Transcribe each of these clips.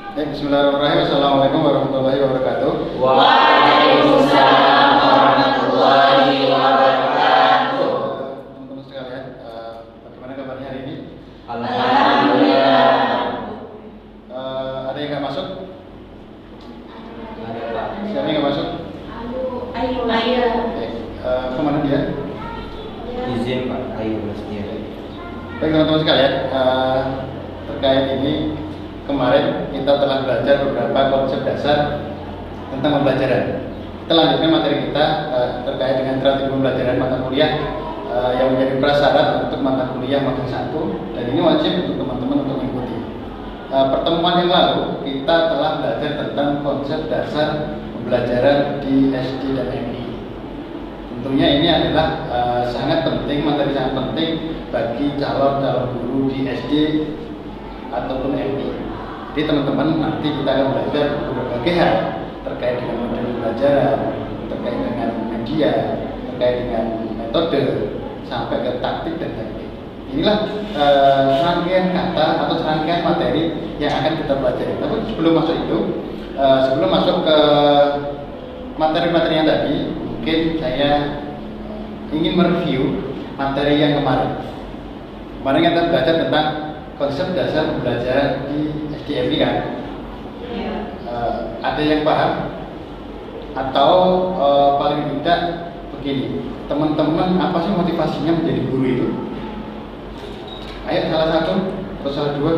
Bismillahirrahmanirrahim. Assalamualaikum warahmatullahi wabarakatuh. Waalaikumsalam warahmatullahi wabarakatuh. Teman-teman sekalian, bagaimana kabarnya hari ini? Alhamdulillah. Ada yang nggak masuk? Ada Pak. Siapa yang nggak masuk? Ayo. Oke. Kemana dia? Izin Pak, ayo Mas dia. Baik teman-teman sekalian, terkait ini kemarin kita telah belajar beberapa konsep dasar tentang pembelajaran. Kita lanjutkan materi kita terkait dengan strategi pembelajaran mata kuliah yang menjadi prasyarat untuk mata kuliah magang 1, dan ini wajib untuk teman-teman untuk mengikuti. Pertemuan yang lalu kita telah belajar tentang konsep dasar pembelajaran di SD dan MI. Tentunya ini adalah sangat penting, materi sangat penting bagi calon guru di SD ataupun MI. Jadi teman-teman nanti kita akan belajar berbagai hal terkait dengan model pembelajaran, terkait dengan media, terkait dengan metode, sampai ke taktik dan teknik. Inilah serangkaian kata atau serangkaian materi yang akan kita pelajari. Tapi sebelum masuk itu, sebelum masuk ke materi-materi yang tadi, mungkin saya ingin mereview materi yang kemarin. Kemarin kita belajar tentang konsep dasar pembelajaran di SDMI kan? Iya. Ada yang paham? Atau paling tidak begini, teman-teman apa sih motivasinya menjadi guru itu? Ayo salah satu atau salah dua?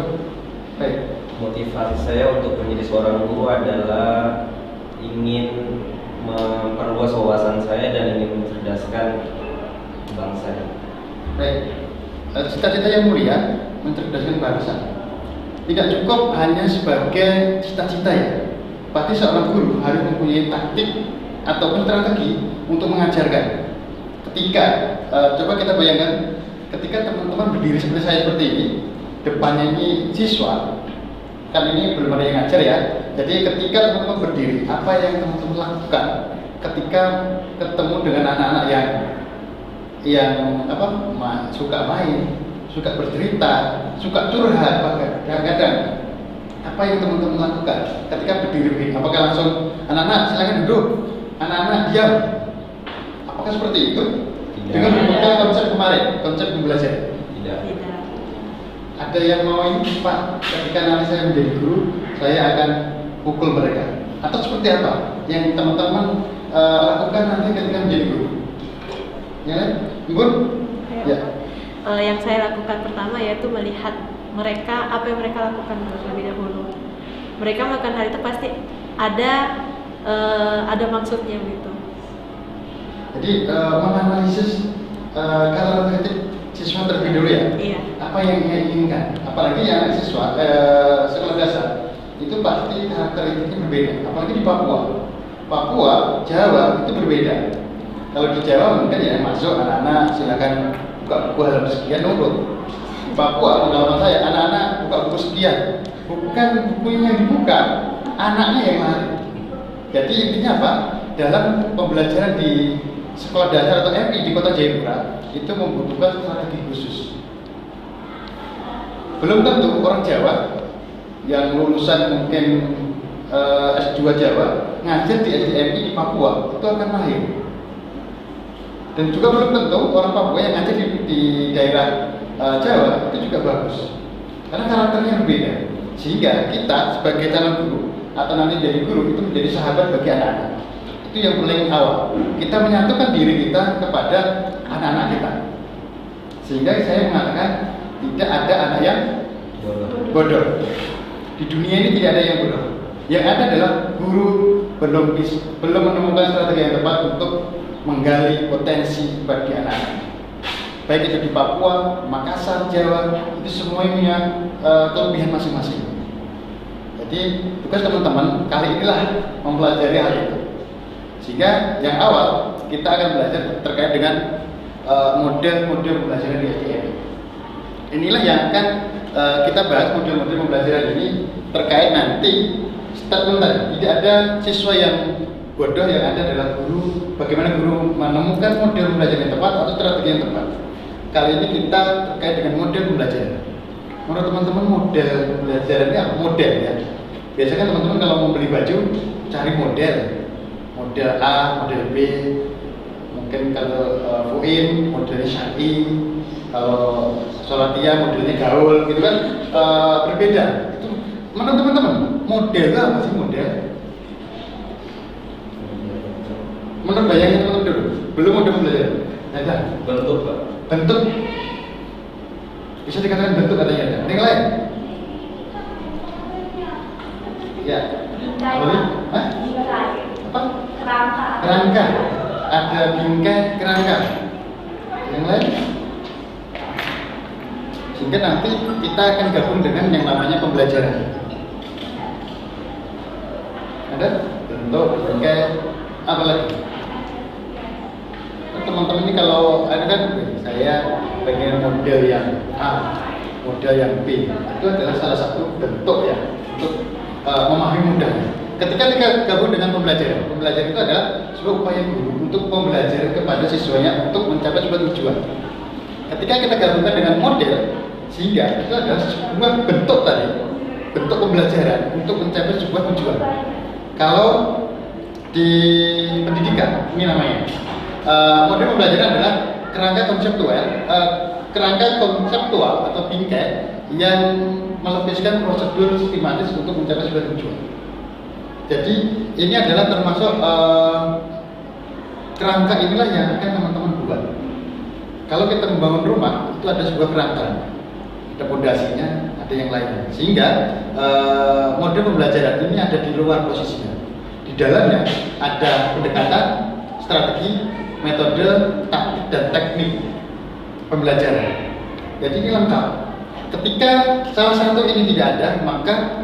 Baik. Motivasi saya untuk menjadi seorang guru adalah ingin memperluas wawasan saya dan ingin mencerdaskan bangsa. Baik. Cita-cita yang mulia mencerdaskan bangsa. Tidak cukup hanya sebagai cita-cita ya. Pasti seorang guru harus mempunyai taktik ataupun strategi untuk mengajarkan. Ketika coba kita bayangkan, ketika teman-teman berdiri seperti saya seperti ini, depannya ini siswa, kan ini belum ada yang ngajar ya. Jadi ketika teman-teman berdiri, apa yang teman-teman lakukan ketika ketemu dengan anak-anak yang suka main, suka bercerita, suka curhat, bahkan kadang-kadang apa yang teman-teman lakukan ketika berdiri? Apakah langsung anak-anak silakan duduk, anak-anak diam? Apakah seperti itu? Tidak. Dengan membuka konsep kemarin, konsep pembelajaran. Tidak. Ada yang mau ini Pak, ketika nanti saya menjadi guru, saya akan pukul mereka. Atau seperti apa yang teman-teman lakukan nanti ketika menjadi guru? Ya, Ibu? Ya. Yang saya lakukan pertama yaitu melihat mereka, apa yang mereka lakukan terlebih dahulu. Mereka melakukan hal itu pasti ada maksudnya gitu. Jadi menganalisis karakteristik siswa terlebih dulu ya. Iya. Apa yang ia inginkan? Apalagi yang siswa sekolah dasar itu pasti karakteristiknya berbeda. Apalagi di Papua, Jawa itu berbeda. Kalau di Jawa mungkin ya masuk anak-anak silakan buka buku halaman sekian nurut. Di Papua pengalaman saya anak-anak buka buku sekian, bukan bukunya yang dibuka, anaknya yang lari. Jadi intinya apa? Dalam pembelajaran di sekolah dasar atau MI di Kota Jayapura itu membutuhkan strategi khusus. Belum tentu orang Jawa yang lulusan mungkin S2 Jawa ngajar di SDMI di Papua itu akan mahir. Dan juga belum tentu orang Papua yang ngajar di daerah Jawa itu juga bagus. Karena karakternya berbeda. Sehingga kita sebagai calon guru atau nanti jadi guru itu menjadi sahabat bagi anak-anak. Itu yang paling awal. Kita menyatukan diri kita kepada anak-anak kita. Sehingga saya mengatakan tidak ada anak yang bodoh. Di dunia ini tidak ada yang bodoh. Yang ada adalah guru belum menemukan strategi yang tepat untuk menggali potensi bagi anak-anak. Baik itu di Papua, Makassar, Jawa, itu semuanya punya kelebihan masing-masing. Jadi tugas teman-teman kali inilah mempelajari hal itu. Sehingga yang awal kita akan belajar terkait dengan model-model pembelajaran di SDM. Inilah yang akan kita bahas, model-model pembelajaran ini terkait nanti statement tadi. Tidak ada siswa yang bodoh, yang ada adalah guru. Bagaimana guru menemukan model pembelajaran yang tepat atau strategi yang tepat. Kali ini kita terkait dengan model pembelajaran. Menurut teman-teman model pembelajaran ini apa? Model ya. Biasanya kan teman-teman kalau mau beli baju cari model A, model B, mungkin kalau Fuin modelnya syar'i, kalau Sholatia modelnya gaul gitu kan, berbeda. Itu menurut teman-teman model apa sih model? Menurut bayangin teman-teman dulu, belum udah belajar. Ada Bentuk, Pak. bentuk, bisa dikatakan bentuk katanya ada. Ada yang lain? Ya, boleh? Hah? Apa? Kerangka. Ada bingkai kerangka. Yang lain? Sehingga nanti kita akan gabung dengan yang namanya pembelajaran. Ada bentuk, bingkai, apa lagi? Teman-teman ini kalau ada kan saya pengen model yang A, model yang B, itu adalah salah satu bentuk ya untuk memahami mudahnya. Ketika kita gabung dengan pembelajaran itu adalah sebuah upaya guru untuk pembelajaran kepada siswanya untuk mencapai sebuah tujuan. Ketika kita gabungkan dengan model, sehingga itu adalah sebuah bentuk tadi, bentuk pembelajaran untuk mencapai sebuah tujuan. Kalau di pendidikan ini namanya model pembelajaran adalah kerangka konseptual atau bingkai yang melukiskan prosedur sistematis untuk mencapai sebuah tujuan. Jadi ini adalah termasuk kerangka inilah yang akan teman-teman buat. Kalau kita membangun rumah itu ada sebuah kerangka, ada pondasinya, ada yang lainnya. Sehingga model pembelajaran ini ada di luar posisinya. Di dalamnya ada pendekatan, strategi, metode, taktik dan teknik pembelajaran. Jadi ini lengkap. Ketika salah satu ini tidak ada, maka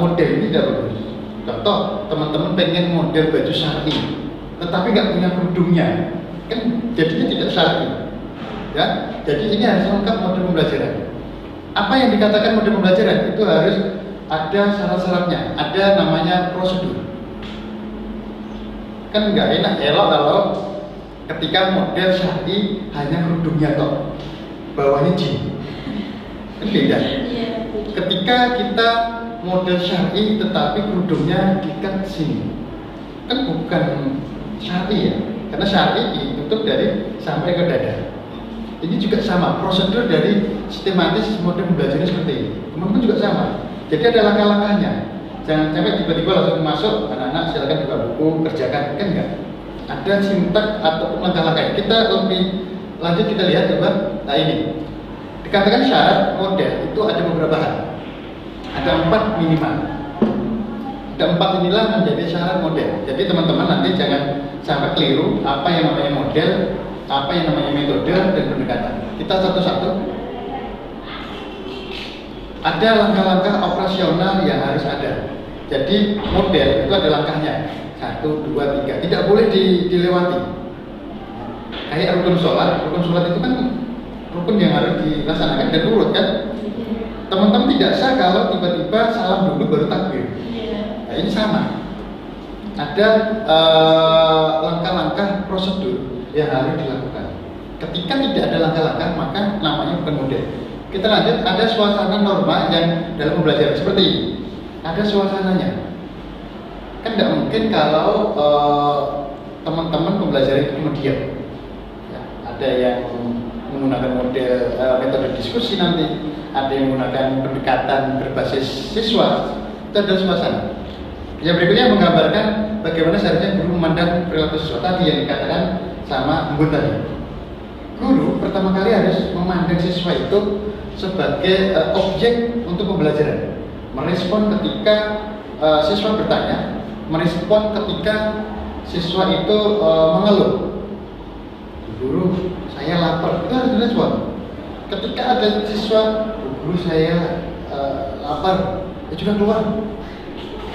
model ini tidak bagus. Contoh, teman-teman pengen model baju syar'i, tetapi nggak punya kerudungnya, kan jadinya tidak syar'i. Ya, jadi ini harus lengkap model pembelajaran. Apa yang dikatakan model pembelajaran itu harus ada syarat-syaratnya, ada namanya prosedur. Kan nggak enak elok kalau ketika model syar'i hanya kerudungnya toh, bawahnya jin, kan beda. Ketika kita model syar'i tetapi kerudungnya diikat sini, kan bukan syar'i ya, karena syar'i ditutup dari sampai ke dada. Ini juga sama, prosedur dari sistematis model pembelajaran seperti ini. Teman-teman juga sama. Jadi ada langkah-langkahnya. Jangan sampai tiba-tiba langsung masuk, anak-anak silakan buka buku, kerjakan, kan enggak. Ada sintak atau langkah-langkahnya. Kita lebih lanjut kita lihat coba. Nah ini, dikatakan syarat model itu ada beberapa hal. Ada 4 minimal. Ada 4 inilah menjadi syarat model. Jadi teman-teman nanti jangan sampai keliru apa yang namanya model, apa yang namanya metode dan pendekatan. Kita satu-satu. Ada langkah-langkah operasional yang harus ada. Jadi model itu ada langkahnya. 1, 2, 3. Tidak boleh dilewati. Kayak rukun sholat itu kan rukun yang harus dilaksanakan dan urut kan. Teman-teman tidak sah kalau tiba-tiba salam dulu baru takbir. Nah, ini sama. Ada langkah-langkah prosedur yang harus dilakukan. Ketika tidak ada langkah-langkah, maka namanya bukan model. Kita lanjut, ada suasana norma yang dalam pembelajaran seperti ini. Ada suasananya. Kan tidak mungkin kalau teman-teman pembelajaran itu kemudian ya, ada yang menggunakan model metode diskusi nanti, ada yang menggunakan pendekatan berbasis siswa. Itu ada suasana. Yang berikutnya menggambarkan bagaimana seharusnya guru memandang perilaku siswa tadi yang dikatakan sama Embun tadi. Guru pertama kali harus memandang siswa itu sebagai objek untuk pembelajaran. Merespon ketika siswa bertanya, merespon ketika siswa itu mengeluh. Guru, saya lapar, itu harus direspon. Ketika ada siswa, guru saya lapar, ya sudah keluar.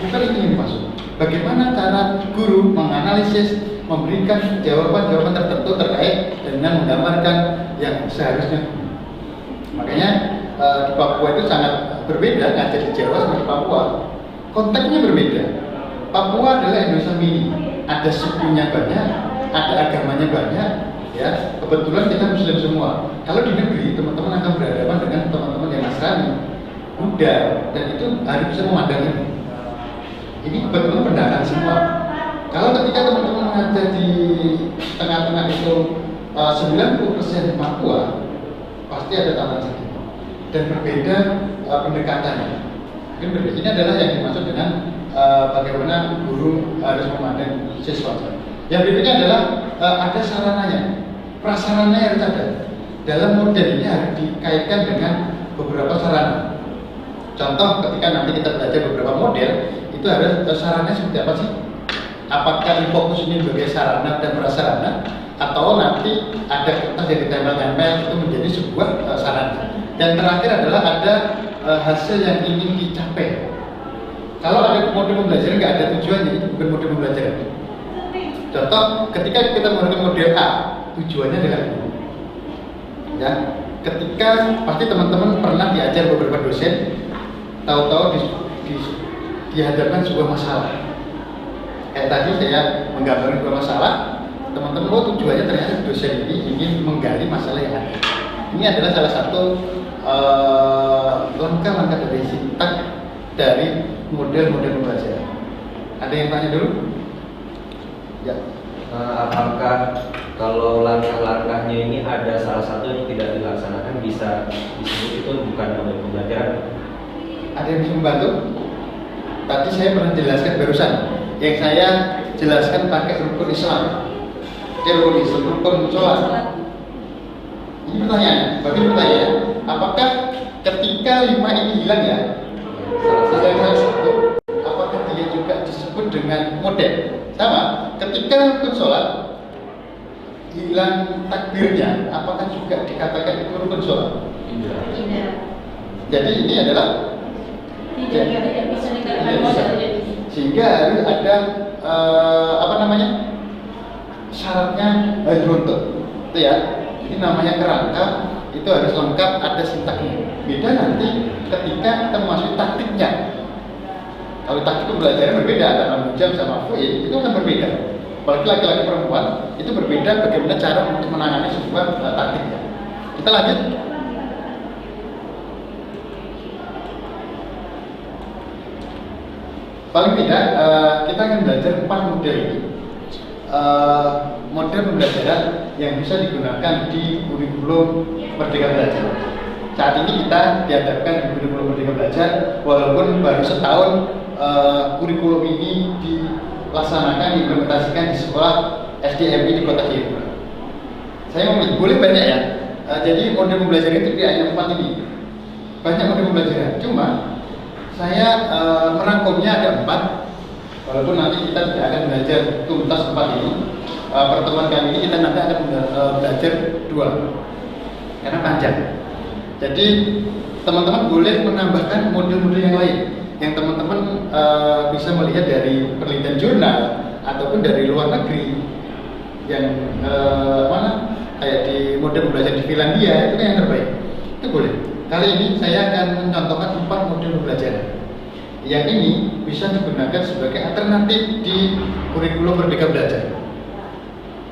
Bukan itu yang dimaksud. Bagaimana cara guru menganalisis, memberikan jawaban-jawaban tertentu terkait dengan menggambarkan yang seharusnya. Makanya di Papua itu sangat berbeda, ngajar di Jawa sama di Papua. Konteksnya berbeda. Papua adalah Indonesia mini. Ada sukunya banyak, ada agamanya banyak. Ya, kebetulan kita Muslim semua. Kalau di negeri teman-teman akan berhadapan dengan teman-teman yang Nasrani, Buddha, dan itu harus bisa memandang ini. Ini betul pendatang semua. Kalau ketika teman-teman mengajar di tengah-tengah itu 90% Papua, pasti ada tantangan sedikit dan berbeda pendekatannya. Mungkin berbeda. Ini adalah yang dimaksud dengan bagaimana guru harus memandang siswa. Yang berikutnya adalah ada sarananya, prasarananya harus ada. Dalam model ini harus dikaitkan dengan beberapa sarana. Contoh ketika nanti kita belajar beberapa model, itu harus sarananya seperti apa sih? Apakah fokus ini sebagai sarana dan prasarana, atau nanti ada kertas yang ditempel-tempel itu menjadi sebuah sarana. Dan terakhir adalah ada hasil yang ingin dicapai. Kalau ada model pembelajaran nggak ada tujuannya, itu bukan model pembelajaran. Contoh, ketika kita menggunakan model A, tujuannya adalah ya, ketika pasti teman-teman pernah diajar beberapa dosen, tahu-tahu dihadapkan sebuah masalah. Kayak tadi saya menggambarkan sebuah masalah, teman-teman tujuannya ternyata dosen ini ingin menggali masalah yang ada. Ini adalah salah satu langkah-langkah dari sintak dari model-model pembelajaran. Ada yang tanya dulu? Ya. Apakah kalau langkah-langkahnya ini ada salah satu yang tidak dilaksanakan bisa disebut itu bukan model pembelajaran? Ada yang bisa membantu? Tadi saya pernah jelaskan barusan. Yang saya jelaskan pakai rukun Islam. Rukun Islam, rukun sholat. Ini pertanyaan. Bagi pertanyaan, apakah ketika 5 ini hilang ya? Salah satu, apakah dia juga disebut dengan model? Sama, ketika rukun sholat hilang takbirnya, apakah juga dikatakan itu rukun sholat? Tidak. Jadi ini adalah Tidak bisa dikatakan model. Sehingga harus ada syaratnya harus runtuh, itu ya. Ini namanya kerangka, itu harus lengkap, ada sintaknya. Beda nanti ketika kita memasuki taktiknya. Kalau taktik pembelajaran berbeda, antara mujam sama fu'il itu akan berbeda. Apalagi laki-laki perempuan itu berbeda bagaimana cara untuk menangani sebuah taktiknya. Kita lanjut. Paling tidak kita akan belajar 4 model ini. Model pembelajaran yang bisa digunakan di kurikulum Merdeka Belajar. Saat ini kita dihadapkan di kurikulum Merdeka Belajar, walaupun baru setahun kurikulum ini dilaksanakan, diimplementasikan di sekolah SDMI di Kota Jayapura. Saya memilih, boleh banyak ya. Jadi model pembelajaran itu tidak hanya 4 ini, banyak model pembelajaran. Cuma saya merangkumnya ada 4. Walaupun nanti kita tidak akan belajar tuntas 4 ini. Pertemuan kali ini kita nanti akan belajar 2 karena panjang. Jadi teman-teman boleh menambahkan model-model yang lain yang teman-teman bisa melihat dari penelitian jurnal ataupun dari luar negeri yang kayak di model pembelajaran di Finlandia itu kan yang terbaik. Itu boleh. Kali ini saya akan mencontohkan 4 model pembelajaran yang ini bisa digunakan sebagai alternatif di kurikulum Merdeka Belajar.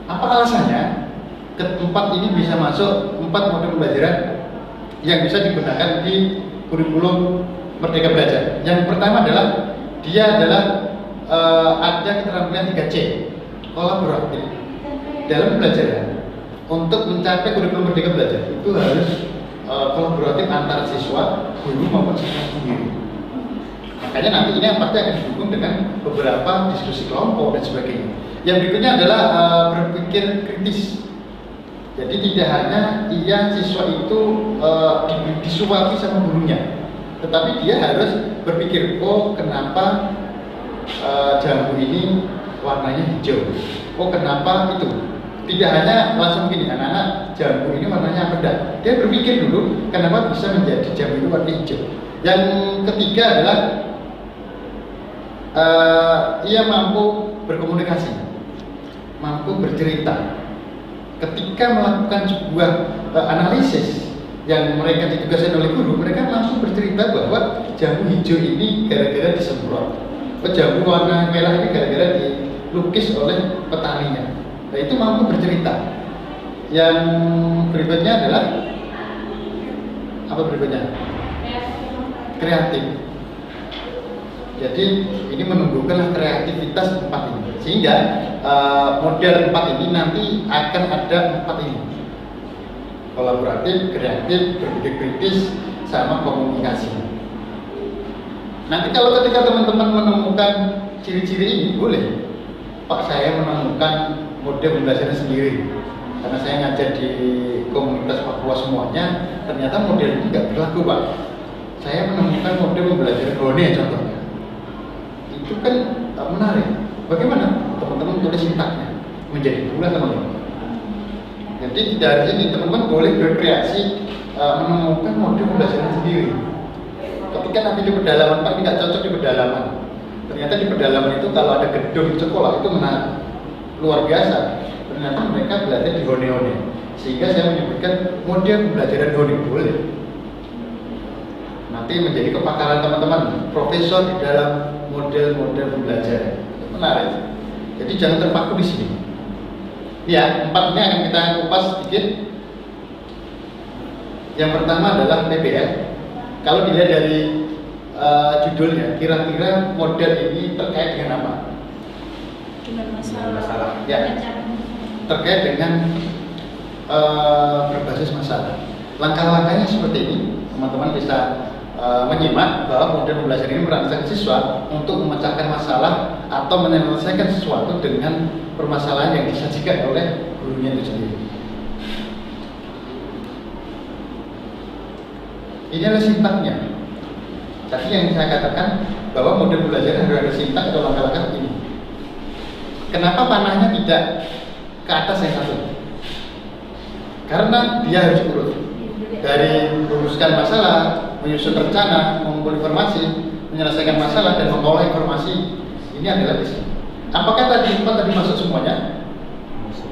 Apa alasannya? Keempat ini bisa masuk 4 model pembelajaran yang bisa digunakan di kurikulum Merdeka Belajar. Yang pertama adalah dia adalah ada keterampilan 3C, kolaboratif dalam pembelajaran. Untuk mencapai kurikulum Merdeka Belajar itu harus kolaboratif antara siswa, guru maupun siswa sendiri. Makanya nanti ini yang pasti akan didukung dengan beberapa diskusi kelompok dan sebagainya. Yang berikutnya adalah berpikir kritis. Jadi tidak hanya siswa itu disuapi sama gurunya, tetapi dia harus berpikir, oh kenapa jambu ini warnanya hijau, oh kenapa itu. Tidak hanya langsung begini, anak-anak jambu ini warnanya apa. Dia berpikir dulu kenapa bisa menjadi jambu itu warna hijau. Yang ketiga adalah ia mampu berkomunikasi, mampu bercerita. Ketika melakukan sebuah analisis yang mereka ditugaskan oleh guru, mereka langsung bercerita bahwa jambu hijau ini gara-gara disemprot, jambu warna merah ini gara-gara dilukis oleh petaninya. Nah, itu mampu bercerita. Yang berikutnya adalah apa berikutnya? Kreatif. Jadi ini menumbuhkan kreativitas tempat ini, sehingga model tempat ini nanti akan ada 4 ini: kolaboratif, kreatif, berpikir kritis, sama komunikasi. Nanti kalau ketika teman-teman menemukan ciri-ciri ini, boleh, Pak, saya menemukan model pembelajaran sendiri karena saya ngajar di komunitas Papua semuanya, ternyata model ini tidak berlaku, Pak. Saya menemukan model pembelajaran Hone contohnya. Itu kan menarik. Bagaimana teman-teman tulis sintaknya menjadi bulan, teman-teman. Jadi dari sini teman-teman boleh berkreasi, menemukan model pembelajaran sendiri. Ketika nanti di pedalaman, Pak, ini nggak cocok di pedalaman. Ternyata di pedalaman itu kalau ada gedung sekolah itu menarik, luar biasa. Ternyata mereka belajar di Hone-Hone, sehingga saya menyebutkan model pembelajaran Hone. Boleh. Nanti menjadi kepakaran teman-teman, profesor di dalam model-model pembelajaran. Menarik. Jadi jangan terpaku di sini. Ya, 4 ini akan kita kupas sedikit. Yang pertama adalah PBL. Kalau dilihat dari judulnya, kira-kira model ini terkait dengan apa? Dengan masalah. Ya, terkait dengan berbasis masalah. Langkah-langkahnya seperti ini, teman-teman bisa menyimak bahwa model pembelajaran ini merangsang siswa untuk memecahkan masalah atau menyelesaikan sesuatu dengan permasalahan yang disajikan oleh gurunya itu sendiri. Ini adalah sintaknya. Tadi yang saya katakan bahwa model pembelajaran harus ada sintak atau langkah-langkah ini. Kenapa panahnya tidak ke atas yang satu? Karena dia harus urut. Dari merumuskan masalah, menyusun rencana, mengumpul informasi, menyelesaikan masalah, dan mengolah informasi. Ini adalah di sini. Apakah tadi 4 tadi masuk semuanya?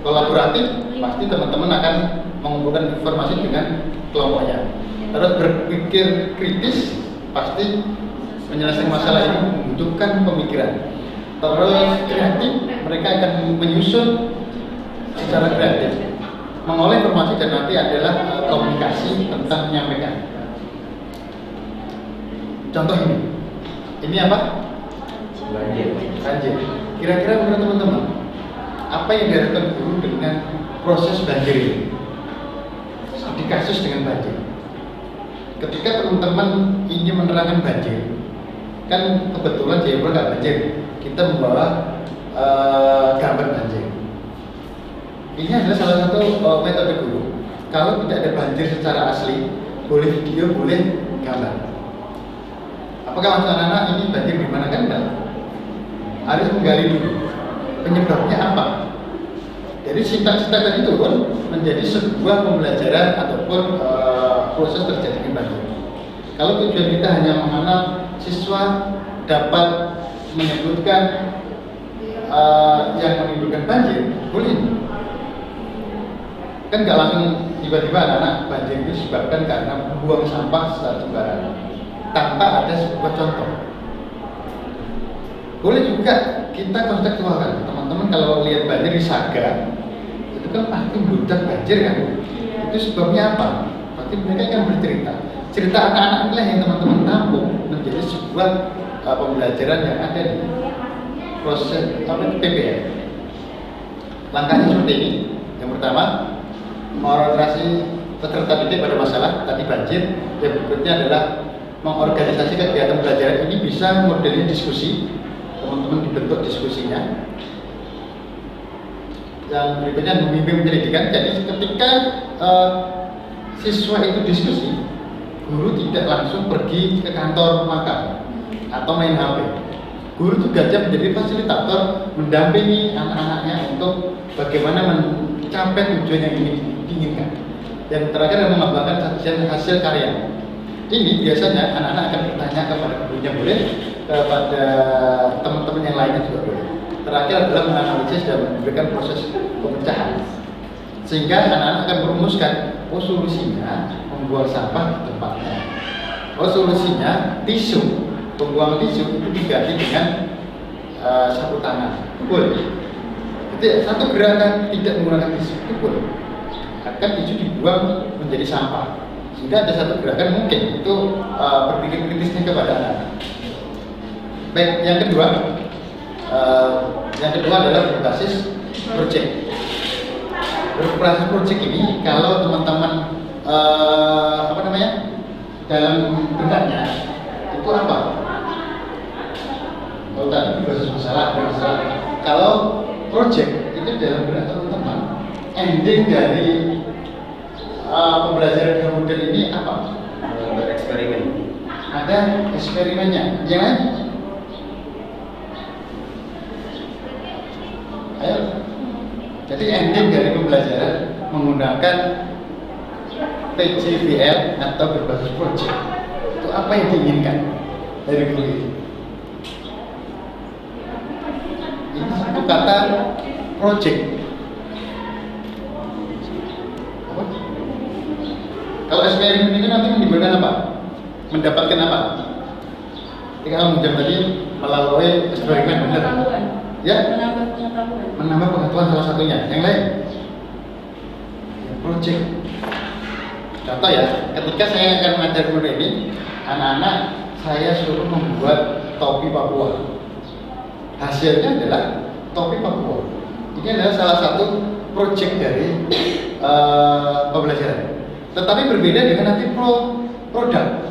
Kolaboratif, pasti teman-teman akan mengumpulkan informasi dengan kelompoknya. Terus berpikir kritis, pasti menyelesaikan masalah ini membutuhkan pemikiran. Terus kreatif, mereka akan menyusun secara kreatif, mengolah informasi, dan nanti adalah komunikasi tentang menyampaikan. Contoh ini apa? Banjir. Kira-kira menurut teman-teman, apa yang diharapkan guru dengan proses banjir ini? Di kasus dengan banjir. Ketika teman-teman ingin menerangkan banjir, kan kebetulan Jayapura nggak banjir, kita membawa gambar banjir. Ini adalah salah satu metode guru. Kalau tidak ada banjir secara asli, boleh video, boleh gambar. Apakah maksud anak-anak ini banjir di mana? Kan enggak. Harus menggali dulu penyebabnya apa. Jadi sintak-sintak tadi itu pun menjadi sebuah pembelajaran ataupun proses terjadinya banjir. Kalau tujuan kita hanya mengenal siswa dapat menyebutkan yang menimbulkan banjir, boleh. Kan nggak langsung tiba-tiba anak-anak banjir itu disebabkan karena buang sampah secara sembarangan tanpa ada sebuah contoh. Boleh juga kita kontekstualkan, teman-teman kalau lihat banjir di Saga itu kan pasti meludak banjir kan. Itu sebabnya apa? Pasti mereka akan bercerita. Cerita anak-anak inilah yang teman-teman tampung menjadi sebuah pembelajaran yang ada di proses PBL. Langkahnya seperti ini. Yang pertama, mengorientasi peserta didik pada masalah tadi banjir. Yang berikutnya adalah mengorganisasi kegiatan pembelajaran ini bisa modelnya diskusi, teman-teman dibentuk diskusinya. Yang berikutnya membimbing penyelidikan. Jadi ketika siswa itu diskusi, guru tidak langsung pergi ke kantor makan atau main HP. Guru tugasnya menjadi fasilitator, mendampingi anak-anaknya untuk bagaimana mencapai tujuan yang diinginkan. Dan terakhir adalah mengembangkan sajian hasil karya. Ini biasanya anak-anak akan bertanya kepada gurunya, boleh, kepada teman-teman yang lainnya juga boleh. Terakhir adalah menganalisis dan memberikan proses pemecahan. Sehingga anak-anak akan merumuskan, oh solusinya membuang sampah di tempatnya. Oh solusinya tisu, pembuangan tisu itu diganti dengan sapu tangan. Boleh. Jadi satu gerakan tidak menggunakan tisu itu boleh. Akan tisu dibuang menjadi sampah. Sehingga ada satu gerakan mungkin itu berpikir kritisnya kepada anak-anak. Baik, yang kedua adalah berbasis project. Berbasis project ini kalau teman-teman dalam bentaknya itu apa? Kalau tadi berbasis masalah. Kalau project itu dalam benak teman-teman, ending dari pembelajaran dengan model ini apa? Bereksperimen. Ada eksperimennya, yang lain? Ayo. Jadi ending dari pembelajaran menggunakan PJBL atau berbasis project itu apa yang diinginkan dari guru ini? Ini satu kata project. Apa? Kalau eksperimen itu nanti menimbulkan apa? Mendapatkan apa? Ketika kamu tadi melalui eksperimen benar. Pengetahuan. Ya? Menambah pengetahuan. Menambah pengetahuan salah satunya. Yang lain? Project. Contoh ya, ketika saya akan mengajar guru ini, anak-anak saya suruh membuat topi Papua. Hasilnya adalah topi Papua. Ini adalah salah satu project dari pembelajaran. Tetapi berbeda dengan nanti produk.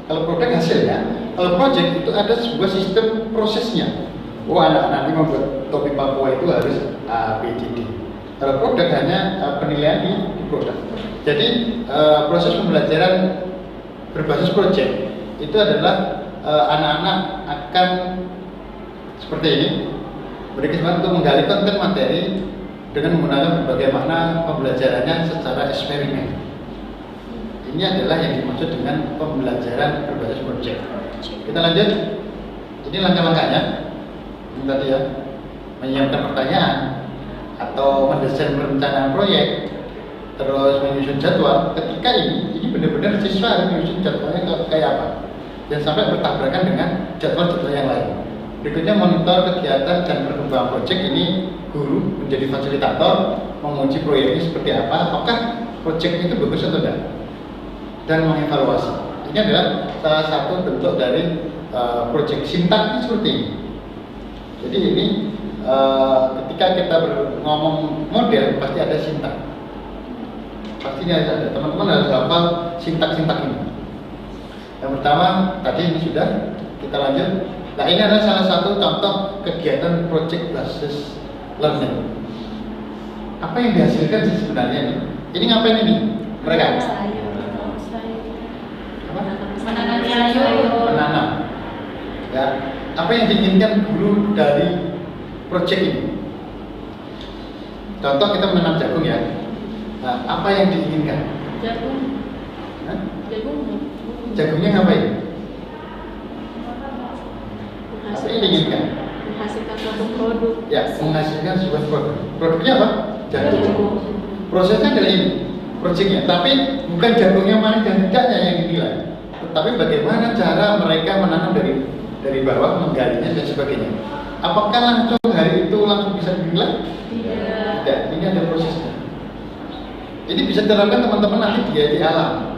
Kalau produk hasilnya, kalau project itu ada sebuah sistem prosesnya. Oh, anak-anak ini membuat topi Papua itu harus A, B, C, D. Kalau produk hanya penilaian di produk. Jadi proses pembelajaran berbasis project itu adalah anak-anak akan seperti ini, beri kesempatan untuk menggali konten materi dengan menggunakan berbagai makna pembelajarannya secara eksperimen. Ini adalah yang dimaksud dengan pembelajaran berbasis project. Kita lanjut. Ini langkah-langkahnya. Ini tadi ya, menyiapkan pertanyaan atau mendesain perencanaan proyek, terus menyusun jadwal. Ketika ini benar-benar siswa harus menyusun jadwalnya kayak apa, dan sampai bertabrakan dengan jadwal-jadwal yang lain. Berikutnya monitor kegiatan dan perkembangan proyek. Ini guru menjadi fasilitator, menguji proyeknya seperti apa, apakah proyek itu bagus atau tidak, dan mengevaluasi. Ini adalah salah satu bentuk dari proyek sintak seperti ini. Jadi ini ketika kita ngomong model pasti ada sintak. Pastinya ada. Teman-teman harus hafal sintak-sintak ini. Yang pertama tadi ini sudah, kita lanjut. Nah, ini adalah salah satu contoh kegiatan project basis learning. Apa yang dihasilkan sih sebenarnya ini? Ini ngapain ini? Mereka? Apa? Menanam sayur. Menanam. Ya. Apa yang diinginkan guru dari project ini? Contoh kita menanam jagung ya. Nah, apa yang diinginkan? Jagung. Hah? Jagung. Jagungnya ngapain? Apa yang diinginkan? Menghasilkan suatu produk. Ya, menghasilkan sebuah produk. Produknya apa? Jagung. Prosesnya adalah ini, projectnya. Tapi bukan jagungnya mana dan tidaknya yang dinilai, tetapi bagaimana cara mereka menanam dari bawah, menggalinya dan sebagainya. Apakah langsung hari itu langsung bisa dinilai? Tidak. Ini ada prosesnya. Ini bisa diterapkan teman-teman nanti di alam.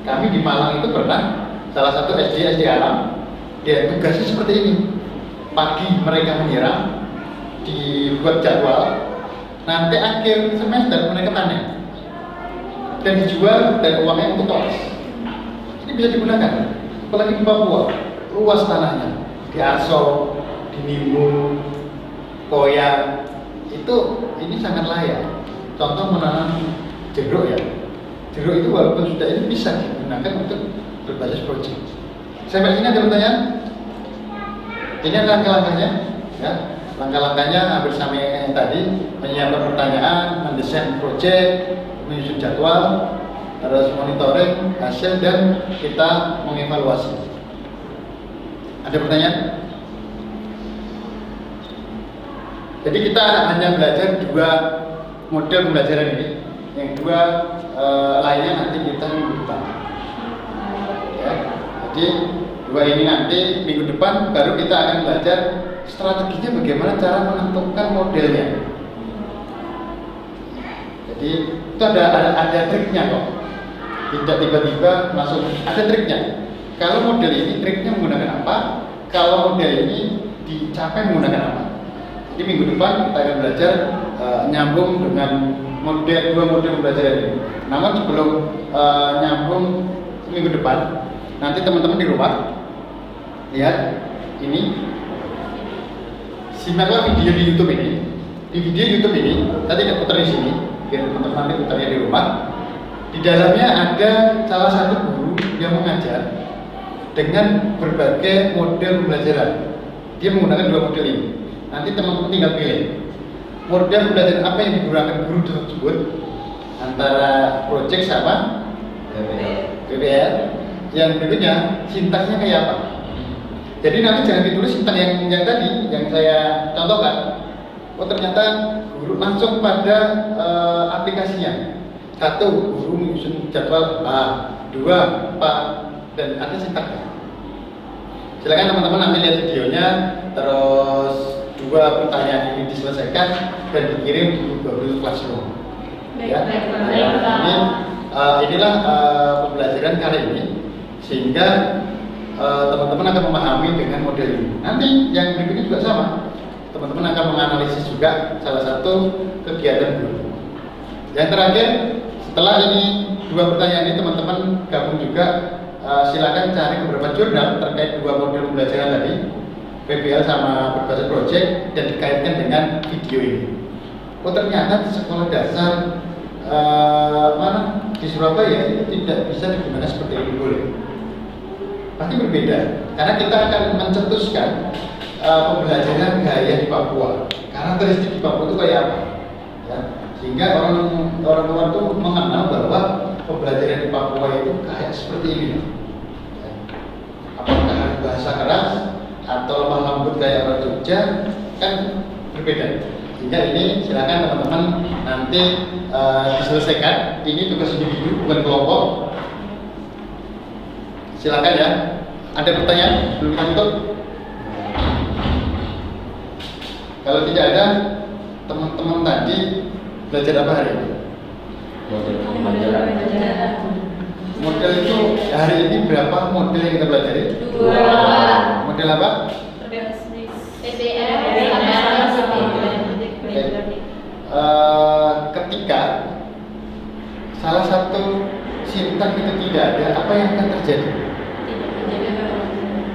Kami di Malang itu pernah salah satu SD alam, ya tugasnya seperti ini. Pagi mereka menyiram, dibuat jadwal, nanti akhir semester mereka panen dan dijual dan uangnya untuk kelas. Ini bisa digunakan, apalagi di Papua, luas tanahnya, di Arso, di Nimbul, Koya, itu ini sangat layak. Contoh menanam jeruk ya. Jeruk itu walaupun sudah ini bisa digunakan untuk berbasis project. Sampai sini ada pertanyaan? Ini adalah langkah-langkahnya, ya. Langkah-langkahnya hampir sama yang tadi, menyiapkan pertanyaan, mendesain project, menyusun jadwal, terus monitoring hasil dan kita mengevaluasi. Ada pertanyaan? Jadi kita hanya belajar dua model pembelajaran ini, yang dua lainnya nanti kita minggu depan. Ya, jadi dua ini nanti minggu depan baru kita akan belajar strateginya bagaimana cara menentukan modelnya. Jadi itu ada triknya kok. Tidak tiba-tiba langsung ada triknya. Kalau model ini triknya menggunakan apa? kalau model ini dicapai menggunakan apa. Jadi minggu depan kita akan belajar nyambung dengan dua model pembelajaran ini. Namun sebelum nyambung minggu depan, nanti teman-teman di rumah lihat ini, simaklah video di YouTube ini. Di video YouTube ini, tadi tidak putar di sini, biar teman-teman nanti putarnya di rumah. Di dalamnya ada salah satu guru yang mengajar dengan berbagai model pembelajaran. Dia menggunakan dua model ini. Nanti teman-teman tinggal pilih model pembelajaran apa yang digunakan guru tersebut, antara project sama PBL. Yang berikutnya sintaksnya kayak apa. Jadi nanti jangan ditulis sintaks yang tadi yang saya contohkan. Oh ternyata guru langsung pada aplikasinya. Satu, guru menyusun jadwal A, dua, Pak, dan ada sintaksnya. Silakan teman-teman nanti lihat videonya, terus dua pertanyaan ini diselesaikan dan dikirim di Google Classroom. Ya. Inilah pembelajaran kali ini, sehingga teman-teman akan memahami dengan model ini. Nanti yang berikutnya juga sama, teman-teman akan menganalisis juga salah satu kegiatan guru. Yang terakhir, setelah ini dua pertanyaan ini teman-teman gabung juga, silakan cari beberapa jurnal terkait dua model pembelajaran tadi, PBL sama berbasis project, dan dikaitkan dengan video ini. Oh ternyata di sekolah dasar mana di Surabaya itu tidak bisa digunakan seperti ini, boleh. Pasti berbeda, karena kita akan mencetuskan pembelajaran gaya di Papua. Karakteristik di Papua itu kayak apa? Ya, sehingga orang-orang itu mengenal bahwa pembelajaran di Papua itu kayak seperti ini. Ya. Apakah bahasa keras atau lemah lembut kayak orang Jogja, kan berbeda. Sehingga ini silakan teman-teman nanti diselesaikan. Ini tugas individu bukan kelompok. Silakan ya. Ada pertanyaan belum lanjut? Kalau tidak ada, teman-teman tadi belajar apa hari ini? Model itu hari ini berapa model yang kita pelajari? 2. Model apa? PBL Ketika salah satu sintaks itu tidak ada, apa yang akan terjadi?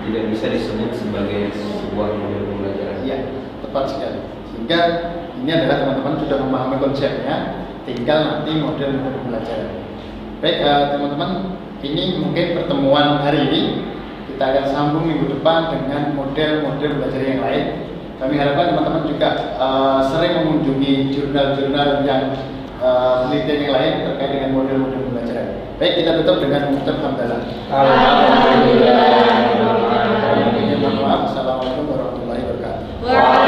Tidak bisa disebut sebagai sebuah model pembelajaran. Iya, tepat sekali. Sehingga ini adalah teman-teman sudah memahami konsepnya, tinggal nanti model-model pembelajaran. Baik, teman-teman, ini mungkin pertemuan hari ini. Kita akan sambung minggu depan dengan model-model belajar yang lain. Kami harapkan teman-teman juga sering mengunjungi jurnal-jurnal yang penelitian yang lain terkait dengan model-model pembelajaran. Baik, kita tutup dengan mengucap hamdalah. Alhamdulillah. Mohon maaf. Assalamualaikum warahmatullahi wabarakatuh. Waalaikumsalam.